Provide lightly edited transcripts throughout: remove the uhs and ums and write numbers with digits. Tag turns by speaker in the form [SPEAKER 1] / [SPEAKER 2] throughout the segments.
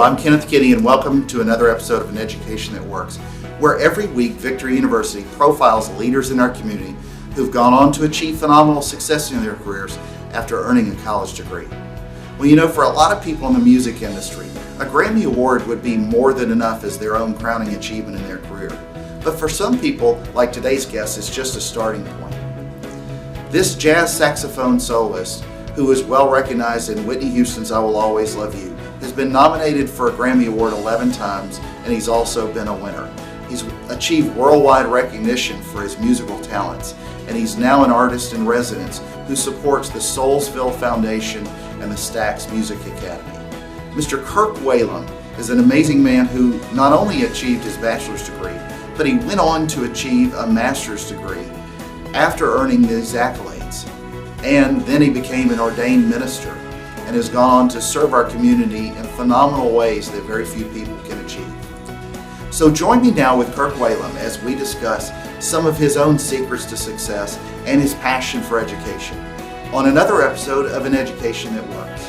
[SPEAKER 1] Hello, I'm Kenneth Kinney, and welcome to another episode of An Education That Works, where every week Victory University profiles leaders in our community who've gone on to achieve phenomenal success in their careers after earning a college degree. Well, you know, for a lot of people in the music industry, a Grammy Award would be more than enough as their own crowning achievement in their career. But for some people, like today's guest, it's just a starting point. This jazz saxophone soloist, who is well recognized in Whitney Houston's I Will Always Love You, has been nominated for a Grammy Award 11 times, and he's also been a winner. He's achieved worldwide recognition for his musical talents, and he's now an artist in residence who supports the Soulsville Foundation and the Stax Music Academy. Mr. Kirk Whalum is an amazing man who not only achieved his bachelor's degree, but he went on to achieve a master's degree after earning these accolades. And then he became an ordained minister and has gone on to serve our community in phenomenal ways that very few people can achieve. So join me now with Kirk Whalum as we discuss some of his own secrets to success and his passion for education on another episode of An Education That Works.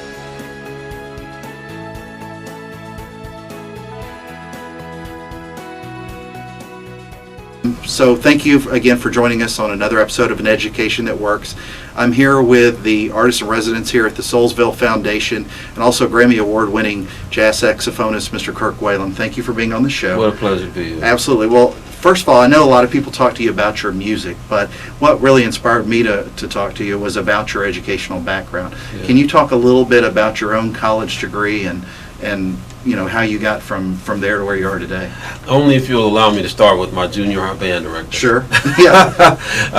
[SPEAKER 1] So thank you again for joining us on another episode of An Education That Works. I'm here with the artist in residence here at the Soulsville Foundation and also Grammy Award winning jazz saxophonist Mr. Kirk Whalum. Thank you for being on the show.
[SPEAKER 2] What a pleasure to be here.
[SPEAKER 1] Absolutely. Well, first of all, I know a lot of people talk to you about your music, but what really inspired me to talk to you was about your educational background. Yeah. Can you talk a little bit about your own college degree and you know how you got from there to where you are today?
[SPEAKER 2] Only if you'll allow me to start with my junior high band director.
[SPEAKER 1] Sure. Yeah.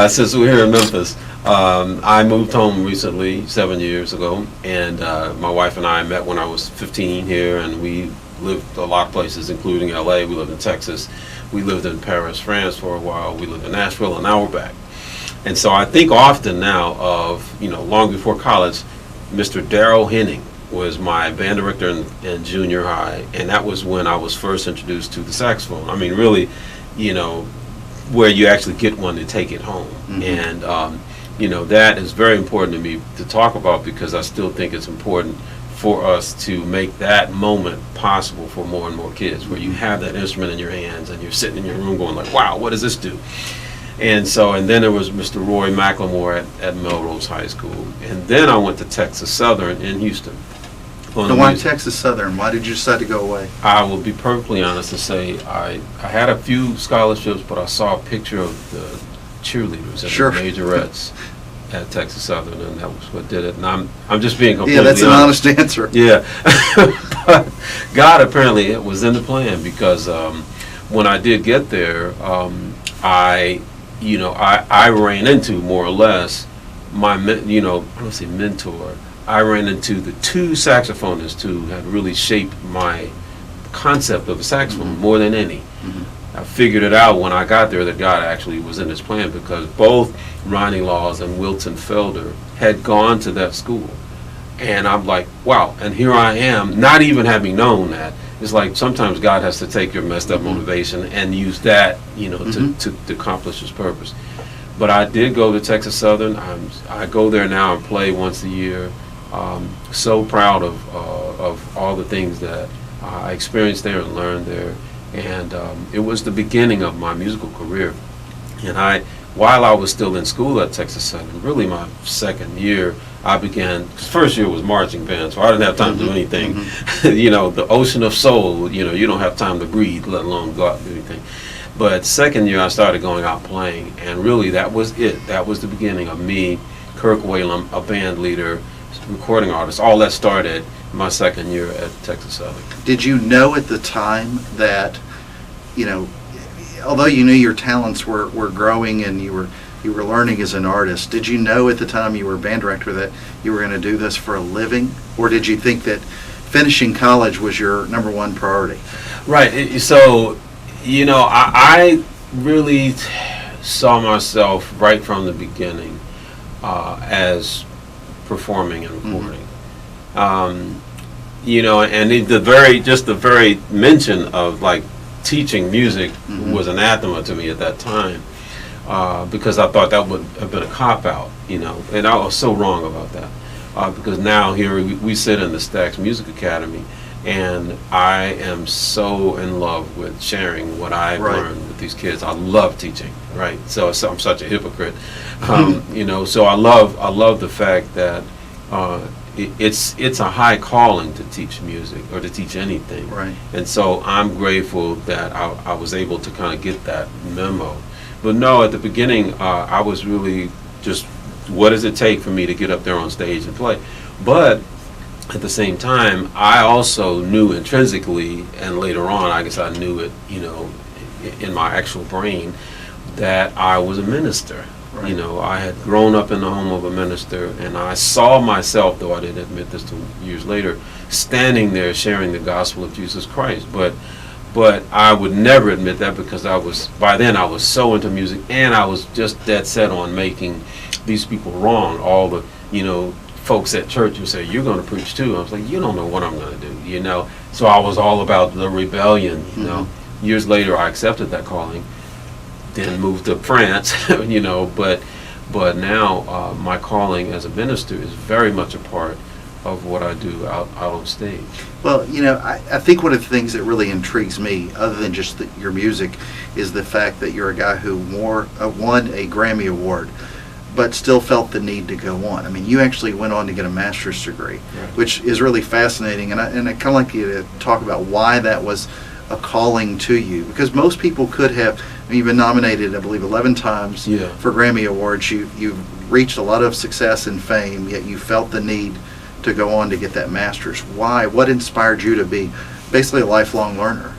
[SPEAKER 2] Since we're here in Memphis, I moved home recently, 7 years ago, and my wife and I met when I was 15 here, and we lived a lot of places, including LA. We lived in Texas. We lived in Paris, France for a while. We lived in Nashville, and now we're back. And so I think often now of, you know, long before college, Mr. Darrell Henning was my band director in junior high, and that was when I was first introduced to the saxophone. I mean, really, you know, where you actually get one to take it home. Mm-hmm. And, you know, that is very important to me to talk about because I still think it's important for us to make that moment possible for more and more kids, where you have that instrument in your hands and you're sitting in your room going like, wow, what does this do? And so, and then there was Mr. Roy McLemore at Melrose High School. And then I went to Texas Southern in Houston.
[SPEAKER 1] And why Texas Southern? Why did you decide to go away?
[SPEAKER 2] I will be perfectly honest and say I had a few scholarships, but I saw a picture of the cheerleaders and
[SPEAKER 1] Sure.
[SPEAKER 2] the majorettes at Texas Southern, and that was what did it. And I'm just being completely
[SPEAKER 1] honest. Yeah, that's an honest answer.
[SPEAKER 2] Yeah. But God, apparently it was in the plan because when I did get there, I ran into more or less my, I don't say mentor. I ran into the two saxophonists who had really shaped my concept of the saxophone mm-hmm. more than any. Mm-hmm. I figured it out when I got there that God actually was in his plan because both Ronnie Laws and Wilton Felder had gone to that school. And I'm like, wow, and here I am, not even having known that. It's like sometimes God has to take your messed up mm-hmm. motivation and use that, you know, mm-hmm. to accomplish his purpose. But I did go to Texas Southern. I go there now and play once a year. So proud of all the things that I experienced there and learned there, and it was the beginning of my musical career. And while I was still in school at Texas Southern, really my second year, I began. First year was marching band, so I didn't have time to do anything. Mm-hmm. You know, the ocean of soul. You know, you don't have time to breathe, let alone go out and do anything. But second year, I started going out playing, and really that was it. That was the beginning of me, Kirk Whalum, a band leader, recording artist. All that started my second year at Texas Southern.
[SPEAKER 1] Did you know at the time that, you know, although you knew your talents were growing and you were learning as an artist, did you know at the time you were band director that you were going to do this for a living, or did you think that finishing college was your number one priority?
[SPEAKER 2] Right. So, you know, I really saw myself right from the beginning as performing and recording. Mm-hmm. You know, and the very mention of like teaching music mm-hmm. was anathema to me at that time because I thought that would have been a cop-out, you know, and I was so wrong about that because now here we sit in the Stax Music Academy And I am so in love with sharing what I've
[SPEAKER 1] Right.
[SPEAKER 2] learned with these kids. I love teaching, right? So I'm such a hypocrite, you know. So I love the fact that it's a high calling to teach music or to teach anything.
[SPEAKER 1] Right.
[SPEAKER 2] And so I'm grateful that I was able to kind of get that memo. But no, at the beginning, I was really just, what does it take for me to get up there on stage and play? But at the same time, I also knew intrinsically, and later on, I guess I knew it, you know, in my actual brain, that I was a minister.
[SPEAKER 1] Right.
[SPEAKER 2] You know, I had grown up in the home of a minister, and I saw myself, though I didn't admit this till years later, standing there sharing the gospel of Jesus Christ. But I would never admit that, because by then I was so into music, and I was just dead set on making these people wrong. All the, you know, folks at church would say, "You're going to preach too." I was like, "You don't know what I'm going to do," you know. So I was all about the rebellion, you know. Years later, I accepted that calling, then moved to France, you know. But now my calling as a minister is very much a part of what I do out on stage.
[SPEAKER 1] Well, you know, I think one of the things that really intrigues me, other than just your music, is the fact that you're a guy who won a Grammy Award, but still felt the need to go on. I mean, you actually went on to get a master's degree,
[SPEAKER 2] Right.
[SPEAKER 1] which is really fascinating. And I kind of like you to talk about why that was a calling to you, because most people could have. I mean, you've been nominated, I believe, 11 times
[SPEAKER 2] Yeah.
[SPEAKER 1] for Grammy Awards. You've reached a lot of success and fame, yet you felt the need to go on to get that master's. Why? What inspired you to be basically a lifelong learner?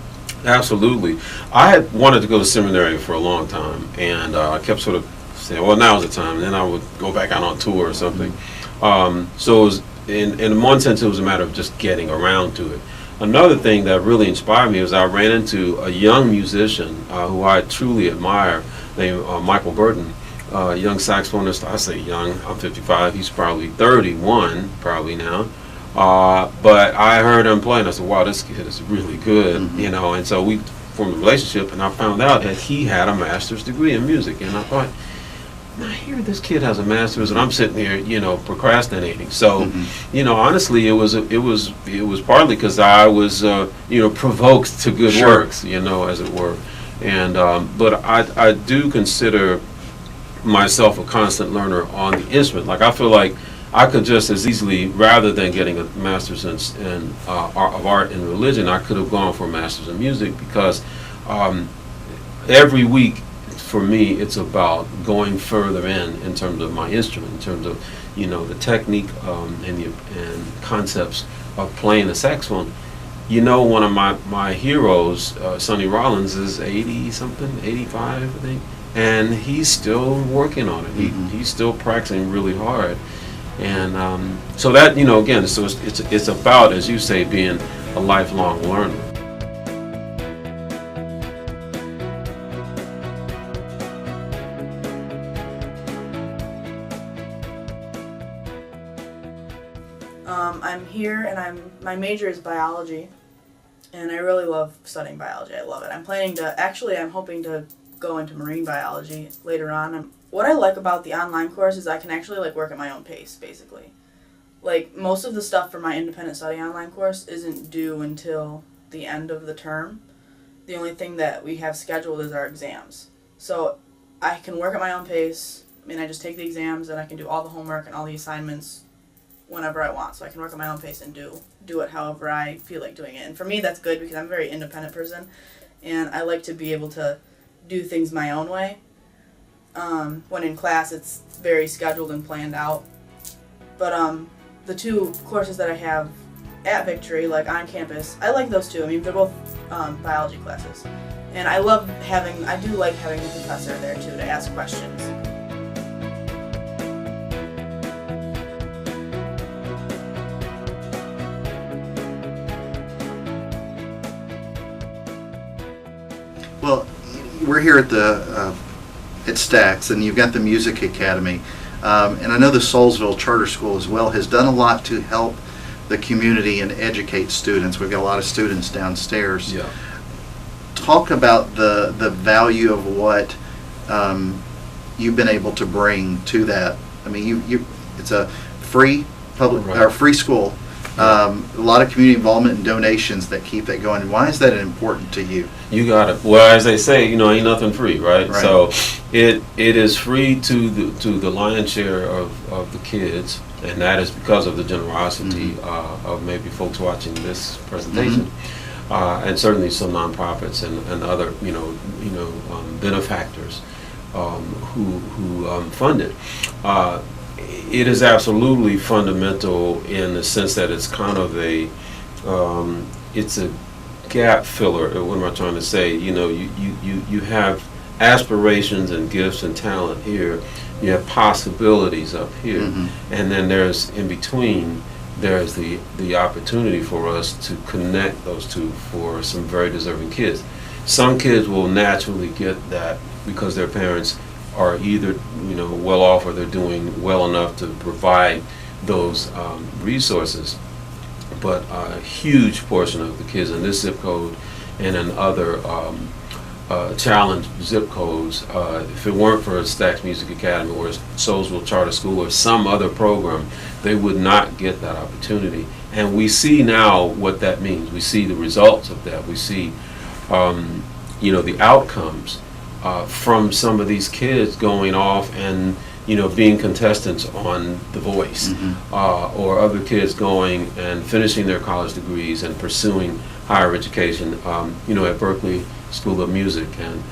[SPEAKER 2] Absolutely. I had wanted to go to seminary for a long time, and I kept sort of saying, well, now's the time, and then I would go back out on tour or something. So it was, in one sense, it was a matter of just getting around to it. Another thing that really inspired me was I ran into a young musician who I truly admire, named Michael Burton, young saxophonist. I say young, I'm 55, he's probably 31 probably now. But I heard him play, and I said, wow, this kid is really good, you know. And so we formed a relationship, and I found out that he had a master's degree in music. And I thought, I hear this kid has a master's, and I'm sitting here, you know, procrastinating. So, you know, honestly, it was partly because I was, you know, provoked to good
[SPEAKER 1] Sure.
[SPEAKER 2] works, you know, as it were. And but I do consider myself a constant learner on the instrument. Like, I feel like I could just as easily, rather than getting a master's in of art and religion, I could have gone for a master's in music, because every week for me it's about going further in terms of my instrument, in terms of, you know, the technique and concepts of playing the saxophone. You know, one of my heroes, Sonny Rollins, is 80 something, 85 I think, and he's still working on it. He's still practicing really hard. And so that, you know, again, so it's about, as you say, being a lifelong learner.
[SPEAKER 3] I'm here, and my major is biology, and I really love studying biology. I love it. I'm hoping to go into marine biology later on. What I like about the online course is I can actually like work at my own pace, basically. Like, most of the stuff for my independent study online course isn't due until the end of the term. The only thing that we have scheduled is our exams. So I can work at my own pace. I mean, I just take the exams, and I can do all the homework and all the assignments whenever I want. So I can work at my own pace and do it however I feel like doing it. And for me, that's good, because I'm a very independent person, and I like to be able to do things my own way. When in class, it's very scheduled and planned out. But the two courses that I have at Victory, like on campus, I like those two. I mean, they're both biology classes. And I do like having the professor there too, to ask questions.
[SPEAKER 1] Well, we're here at Stax, and you've got the Music Academy. And I know the Soulsville Charter School as well has done a lot to help the community and educate students. We've got a lot of students downstairs.
[SPEAKER 2] Yeah.
[SPEAKER 1] Talk about the value of what you've been able to bring to that. I mean, it's a free public
[SPEAKER 2] Right.
[SPEAKER 1] or free school, A lot of community involvement and donations that keep that going. Why is that important to you?
[SPEAKER 2] You got it. Well, as they say, ain't nothing free, right?
[SPEAKER 1] Right.
[SPEAKER 2] So it is free to the lion's share of the kids, and that is because of the generosity of maybe folks watching this presentation, and certainly some nonprofits and other benefactors who fund it. It is absolutely fundamental in the sense that it's kind of it's a gap filler. What am I trying to say? You have aspirations and gifts and talent here. You have possibilities up here, and then there's in between. There's the opportunity for us to connect those two for some very deserving kids. Some kids will naturally get that because their parents are either well off or they're doing well enough to provide those resources. But a huge portion of the kids in this zip code and in other challenged zip codes, if it weren't for Stax Music Academy or Soulsville Charter School or some other program, they would not get that opportunity. And we see now what that means. We see the results of that. We see the outcomes from some of these kids going off and being contestants on The Voice, or other kids going and finishing their college degrees and pursuing higher education, at Berkeley School of Music, and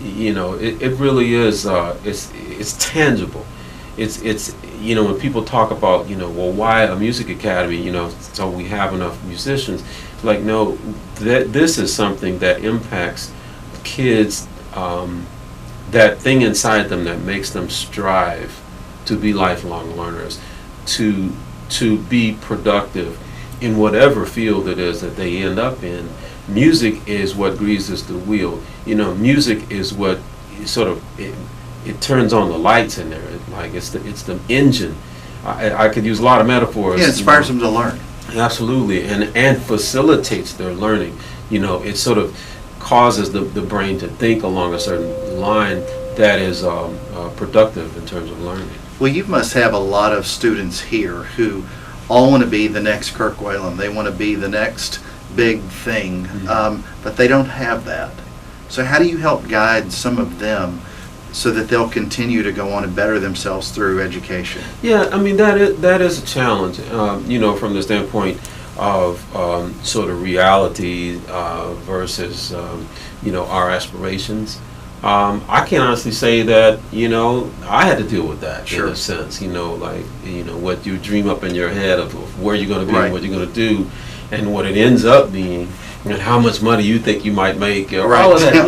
[SPEAKER 2] it really is. It's tangible. It's when people talk about well, why a music academy? So we have enough musicians. It's like, no, this is something that impacts kids. That thing inside them that makes them strive to be lifelong learners, to be productive in whatever field it is that they end up in. Music is what greases the wheel. Music is what sort of it turns on the lights in there. It's the engine. I could use a lot of metaphors.
[SPEAKER 1] Yeah, it inspires them to learn.
[SPEAKER 2] Absolutely, and facilitates their learning. It sort of causes the brain to think along a certain line that is productive in terms of learning.
[SPEAKER 1] Well, you must have a lot of students here who all want to be the next Kirk Whalum. They want to be the next big thing, but they don't have that. So how do you help guide some of them so that they'll continue to go on and better themselves through education?
[SPEAKER 2] Yeah, I mean, that is a challenge, from the standpoint of sort of reality versus our aspirations. I can honestly say that I had to deal with that in a sense. What you dream up in your head of where you're going to be, and what you're going to do, and what it ends up being, and how much money you think you might make, or all of that.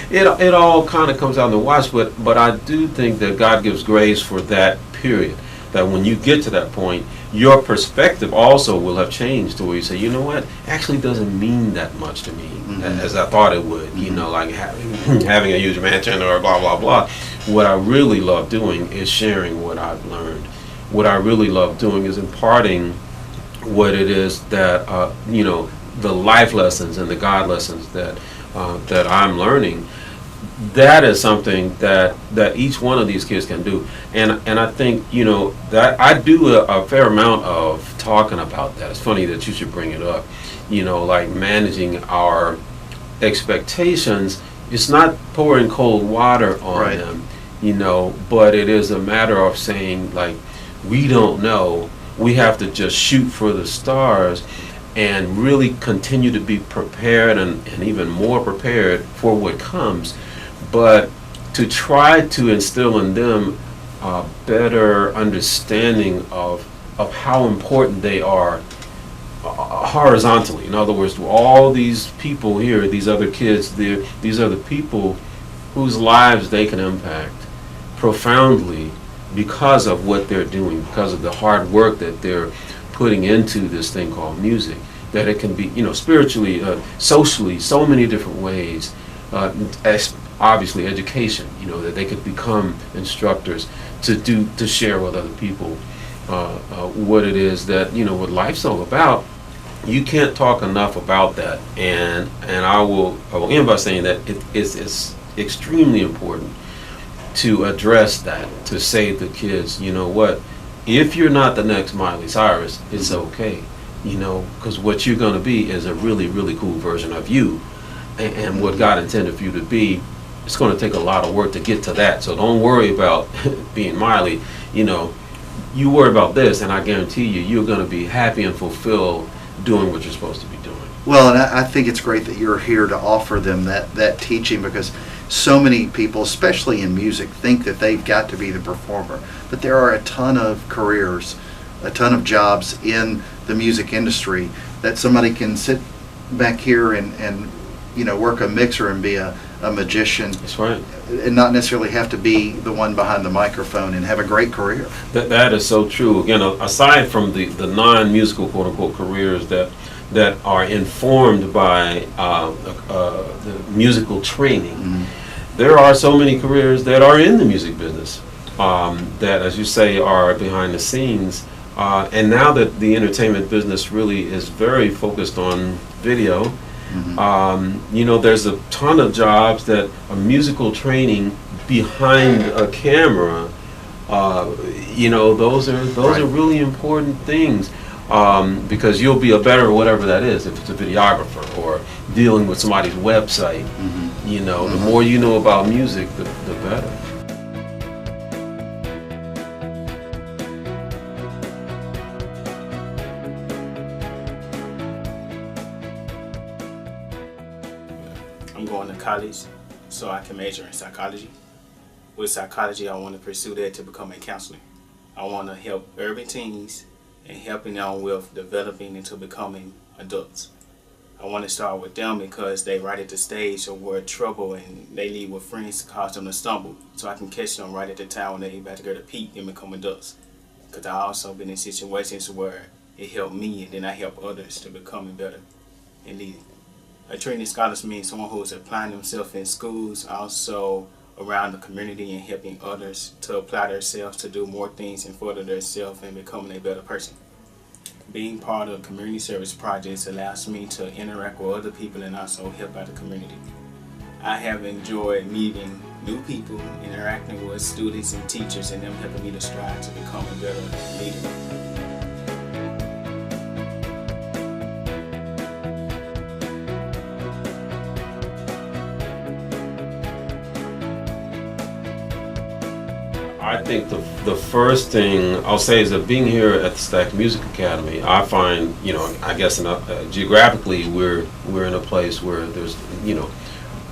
[SPEAKER 2] It all kind of comes out in the wash. But I do think that God gives grace for that period. That when you get to that point, your perspective also will have changed to where you say, what, actually doesn't mean that much to me as I thought it would. Like having a huge mansion or blah blah blah. What I really love doing is sharing what I've learned. What I really love doing is imparting what it is that the life lessons and the God lessons that I'm learning. That is something that each one of these kids can do, and I think that I do a fair amount of talking about that. It's funny that you should bring it up. Like managing our expectations. It's not pouring cold water on them, but it is a matter of saying, like, we don't know. We have to just shoot for the stars and really continue to be prepared and even more prepared for what comes. But to try to instill in them a better understanding of how important they are horizontally. In other words, all these people here, these other kids, these are the people whose lives they can impact profoundly because of what they're doing, because of the hard work that they're putting into this thing called music. That it can be, spiritually, socially, so many different ways. Obviously education, that they could become instructors to share with other people what it is that what life's all about. You can't talk enough about that, and I will end by saying that it's extremely important to address that, to say to kids, what, if you're not the next Miley Cyrus, it's okay, you know, because what you're going to be is a really, really cool version of you. And what God intended for you to be, it's going to take a lot of work to get to that. So don't worry about being Miley. You know, you worry about this, and I guarantee you, you're going to be happy and fulfilled doing what you're supposed to be doing.
[SPEAKER 1] Well, and I think it's great that you're here to offer them that teaching, because so many people, especially in music, think that they've got to be the performer. But there are a ton of careers, a ton of jobs in the music industry that somebody can sit back here and you know, work a mixer and be a magician.
[SPEAKER 2] That's right.
[SPEAKER 1] And not necessarily have to be the one behind the microphone and have a great career.
[SPEAKER 2] That is so true. Again, aside from the non-musical quote-unquote careers that are informed by the musical training, there are so many careers that are in the music business that, as you say, are behind the scenes. And now that the entertainment business really is very focused on video, you know, there's a ton of jobs that are musical training behind a camera. You know, those are really important things, because you'll be a better whatever that is, if it's a videographer or dealing with somebody's website. You know, the more you know about music, the better.
[SPEAKER 4] I'm going to college so I can major in psychology. With psychology, I want to pursue that to become a counselor. I want to help urban teens and helping them with developing into becoming adults. I want to start with them because they right at the stage of where trouble and they leave with friends to cause them to stumble. So I can catch them right at the time when they're about to go to peak and become adults. Because I also been in situations where it helped me and then I help others to becoming better and leading. A training scholar means someone who is applying themselves in schools, also around the community and helping others to apply themselves to do more things and further themselves and becoming a better person. Being part of community service projects allows me to interact with other people and also help out the community. I have enjoyed meeting new people, interacting with students and teachers, and them helping me to strive to become a better leader.
[SPEAKER 2] I think the first thing I'll say is that being here at the Stack Music Academy, I find, you know, I guess geographically we're in a place where there's, you know,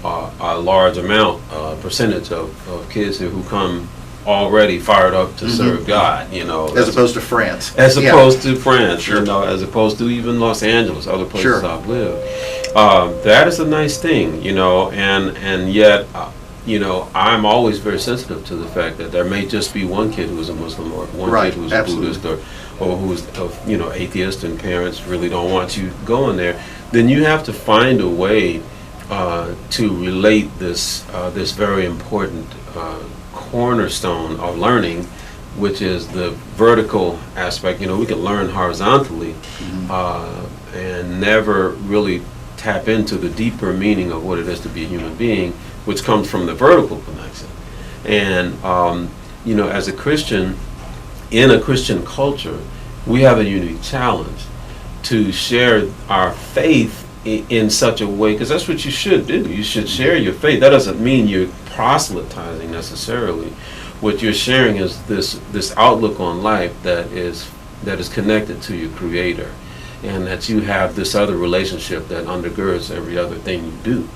[SPEAKER 2] a large amount, percentage of kids here who come already fired up to serve God, you know.
[SPEAKER 1] As opposed to France.
[SPEAKER 2] As opposed to France,
[SPEAKER 1] Sure.
[SPEAKER 2] you know, as opposed to even Los Angeles, other places
[SPEAKER 1] Sure.
[SPEAKER 2] I've lived. That is a nice thing, you know, and yet, you know, I'm always very sensitive to the fact that there may just be one kid who's a Muslim or one
[SPEAKER 1] Right,
[SPEAKER 2] kid who's
[SPEAKER 1] absolutely.
[SPEAKER 2] a Buddhist or who's, you know, atheist and parents really don't want you going there. Then you have to find a way to relate this very important cornerstone of learning, which is the vertical aspect. You know, we can learn horizontally and never really tap into the deeper meaning of what it is to be a human being, which comes from the vertical connection. And, you know, as a Christian, in a Christian culture, we have a unique challenge to share our faith in such a way, because that's what you should do. You should share your faith. That doesn't mean you're proselytizing necessarily. What you're sharing is this outlook on life that is connected to your Creator, and that you have this other relationship that undergirds every other thing you do.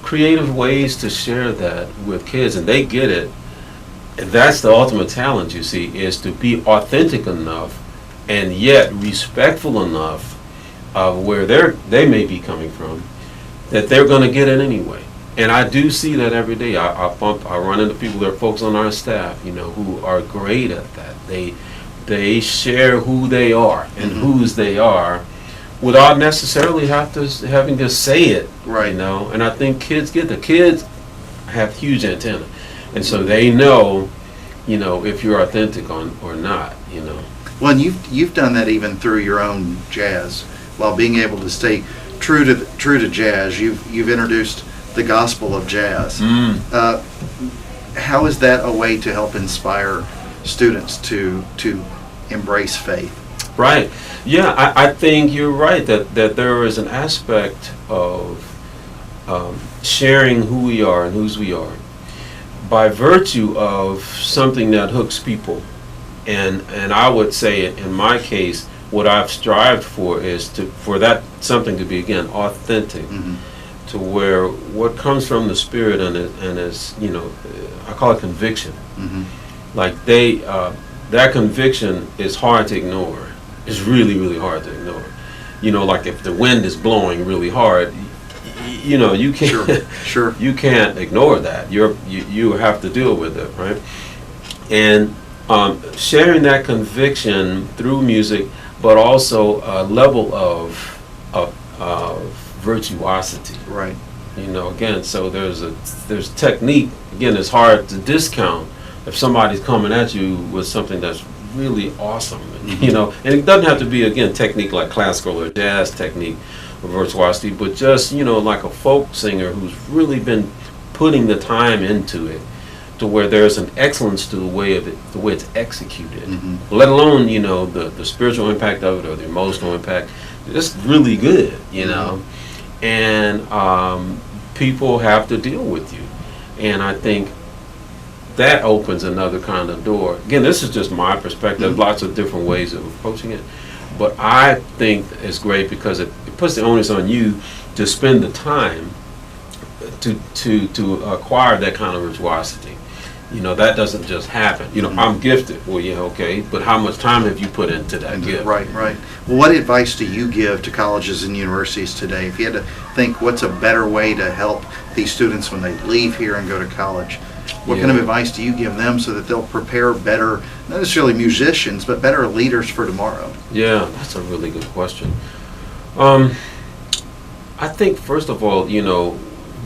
[SPEAKER 2] Creative ways to share that with kids, and they get it. And that's the ultimate challenge, you see, is to be authentic enough and yet respectful enough of where they may be coming from, that they're going to get it anyway. And I do see that every day. I run into people, there are folks on our staff, you know, who are great at that. They share who they are and whose they are, without necessarily having to say it,
[SPEAKER 1] Right.
[SPEAKER 2] You know. And I think kids get the kids have huge antenna, and so they know, you know, if you're authentic or not, you know.
[SPEAKER 1] Well, and you've done that even through your own jazz, while being able to stay true to jazz. You've introduced the gospel of jazz. How is that a way to help inspire students to embrace faith?
[SPEAKER 2] Right. Yeah, I think you're right that there is an aspect of sharing who we are and whose we are by virtue of something that hooks people. And I would say in my case, what I've strived for is for that something to be, again, authentic, to where what comes from the Spirit and is, I call it conviction. Like that conviction is hard to ignore. It's really, really hard to ignore. Like if the wind is blowing really hard, you can't
[SPEAKER 1] Sure.
[SPEAKER 2] you can't ignore that. You have to deal with it, right? And sharing that conviction through music, but also a level of virtuosity.
[SPEAKER 1] Right.
[SPEAKER 2] Again, so there's technique. Again, it's hard to discount if somebody's coming at you with something that's really awesome, and it doesn't have to be, again, technique like classical or jazz technique or virtuosity, but just, like a folk singer who's really been putting the time into it, to where there's an excellence to the way it's executed, let alone, the spiritual impact of it or the emotional impact. It's really good, and people have to deal with you. And I think that opens another kind of door. Again, this is just my perspective, lots of different ways of approaching it. But I think it's great because it puts the onus on you to spend the time to acquire that kind of virtuosity. That doesn't just happen. I'm gifted. Well, yeah, okay, but how much time have you put into that gift?
[SPEAKER 1] Right. Well, what advice do you give to colleges and universities today? If you had to think what's a better way to help these students when they leave here and go to college, what kind of advice do you give them so that they'll prepare better, not necessarily musicians, but better leaders for tomorrow?
[SPEAKER 2] Yeah, that's a really good question. I think, first of all,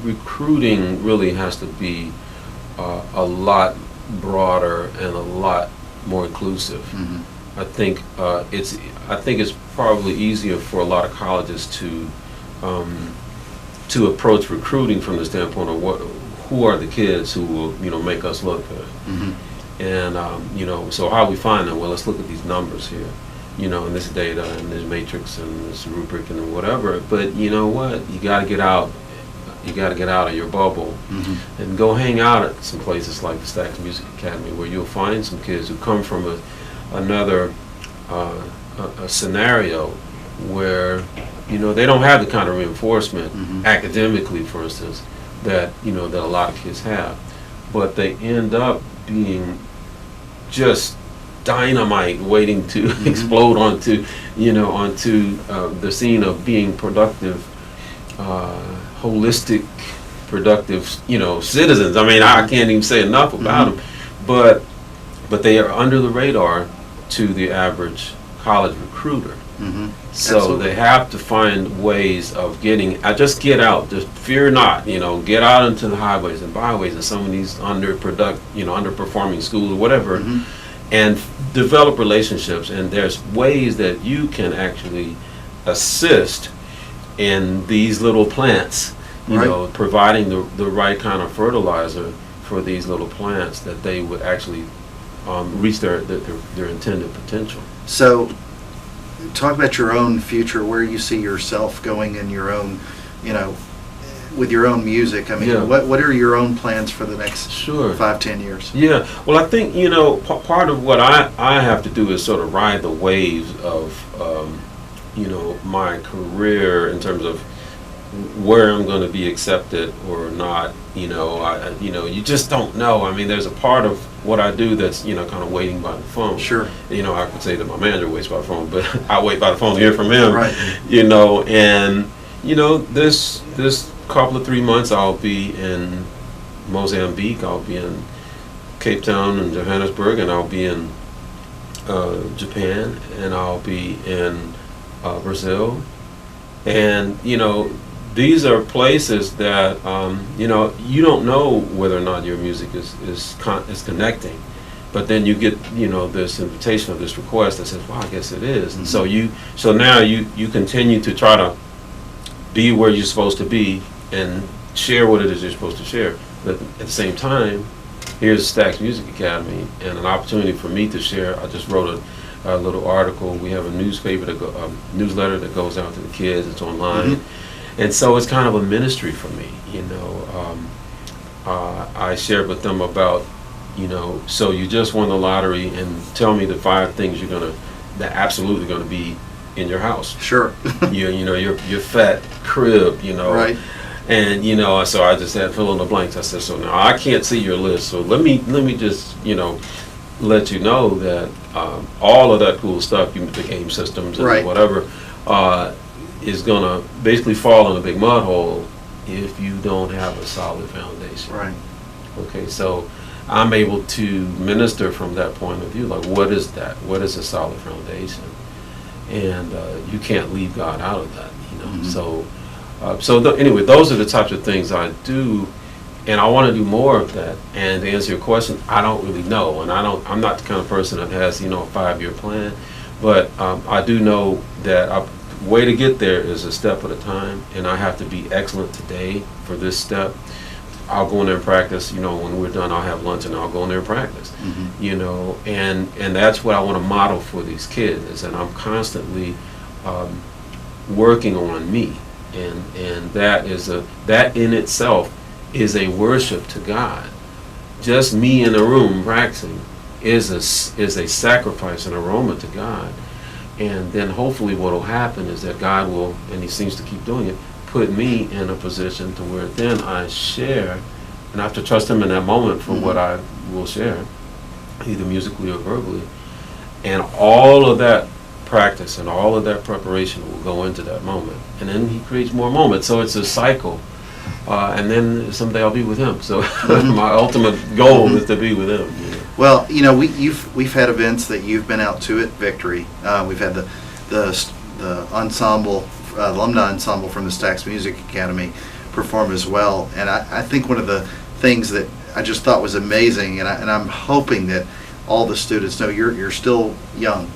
[SPEAKER 2] recruiting really has to be a lot broader and a lot more inclusive. I think it's probably easier for a lot of colleges to approach recruiting from the standpoint of who are the kids who will make us look good. And so how we find them? Well, let's look at these numbers here, and this data and this matrix and this rubric and whatever. But you know what? You got to get out. You got to get out of your bubble and go hang out at some places like the Stax Music Academy, where you'll find some kids who come from another scenario where they don't have the kind of reinforcement academically, for instance, that that a lot of kids have, but they end up being just dynamite waiting to explode onto the scene of being productive, holistic, productive, citizens. I mean, I can't even say enough about them, but they are under the radar to the average college recruiter. So
[SPEAKER 1] Absolutely.
[SPEAKER 2] They have to find ways of getting, just get out, just fear not, get out into the highways and byways of some of these underperforming schools or whatever, and develop relationships. And there's ways that you can actually assist in these little plants, providing the right kind of fertilizer for these little plants, that they would actually reach their intended potential.
[SPEAKER 1] So, talk about your own future, where you see yourself going in your own, with your own music. I mean, what are your own plans for the next 5-10 years?
[SPEAKER 2] Yeah, well, I think, part of what I have to do is sort of ride the waves of, my career in terms of where I'm going to be accepted or not. You just don't know. I mean, there's a part of what I do that's, kind of waiting by the phone.
[SPEAKER 1] Sure.
[SPEAKER 2] I could say that my manager waits by the phone, but I wait by the phone to hear from him.
[SPEAKER 1] Right.
[SPEAKER 2] And, this couple of 3 months I'll be in Mozambique, I'll be in Cape Town and Johannesburg, and I'll be in Japan, and I'll be in Brazil. And, these are places that, you don't know whether or not your music is connecting. But then you get, this invitation or this request that says, "Wow, I guess it is." And so now you continue to try to be where you're supposed to be and share what it is you're supposed to share. But at the same time, here's Stax Music Academy, and an opportunity for me to share. I just wrote a little article. We have a newsletter that goes out to the kids. It's online, and so it's kind of a ministry for me. I shared with them about, so you just won the lottery, and tell me the 5 things that absolutely gonna be in your house.
[SPEAKER 1] Sure.
[SPEAKER 2] your fat crib,
[SPEAKER 1] Right.
[SPEAKER 2] And so I just had fill in the blanks. I said, so now I can't see your list, so let me just let you know that all of that cool stuff, the game systems and
[SPEAKER 1] Right.
[SPEAKER 2] whatever, is gonna basically fall in a big mud hole if you don't have a solid foundation.
[SPEAKER 1] Right.
[SPEAKER 2] Okay, so I'm able to minister from that point of view. Like, what is that? What is a solid foundation? And you can't leave God out of that, Anyway, those are the types of things I do, and I want to do more of that. And to answer your question, I don't really know, and I'm not the kind of person that has a 5-year plan, but I do know that the way to get there is a step at a time, and I have to be excellent today for this step. I'll go in there and practice. When we're done, I'll have lunch and I'll go in there and practice. And that's what I want to model for these kids, is that I'm constantly working on me, and that in itself is a worship to God. Just me in the room practicing is a sacrifice, an aroma to God. And then hopefully what will happen is that God will, and He seems to keep doing it, put me in a position to where then I share, and I have to trust Him in that moment for what I will share, either musically or verbally. And all of that practice and all of that preparation will go into that moment. And then He creates more moments. So it's a cycle. And then someday I'll be with Him. So my ultimate goal is to be with Him.
[SPEAKER 1] Well, we've had events that you've been out to at Victory. We've had the ensemble, alumni ensemble from the Stax Music Academy perform as well. And I think one of the things that I just thought was amazing, and I'm hoping that all the students know you're still young.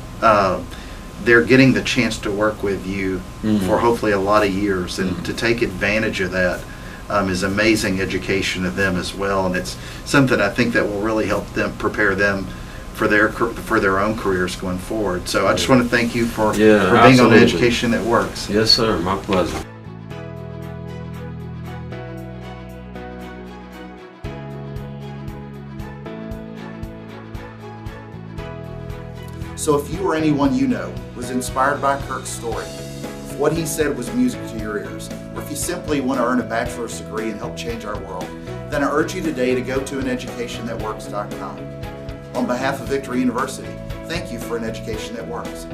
[SPEAKER 1] They're getting the chance to work with you for hopefully a lot of years, and to take advantage of that is amazing education of them as well. And it's something I think that will really help them, prepare them for their own careers going forward. So I just want to thank you for being on Education That Works.
[SPEAKER 2] Yes, sir. My pleasure.
[SPEAKER 1] So if you or anyone you know was inspired by Kirk's story, if what he said was music to your ears, or if you simply want to earn a bachelor's degree and help change our world, then I urge you today to go to aneducationthatworks.com. On behalf of Victory University, thank you for An Education That Works.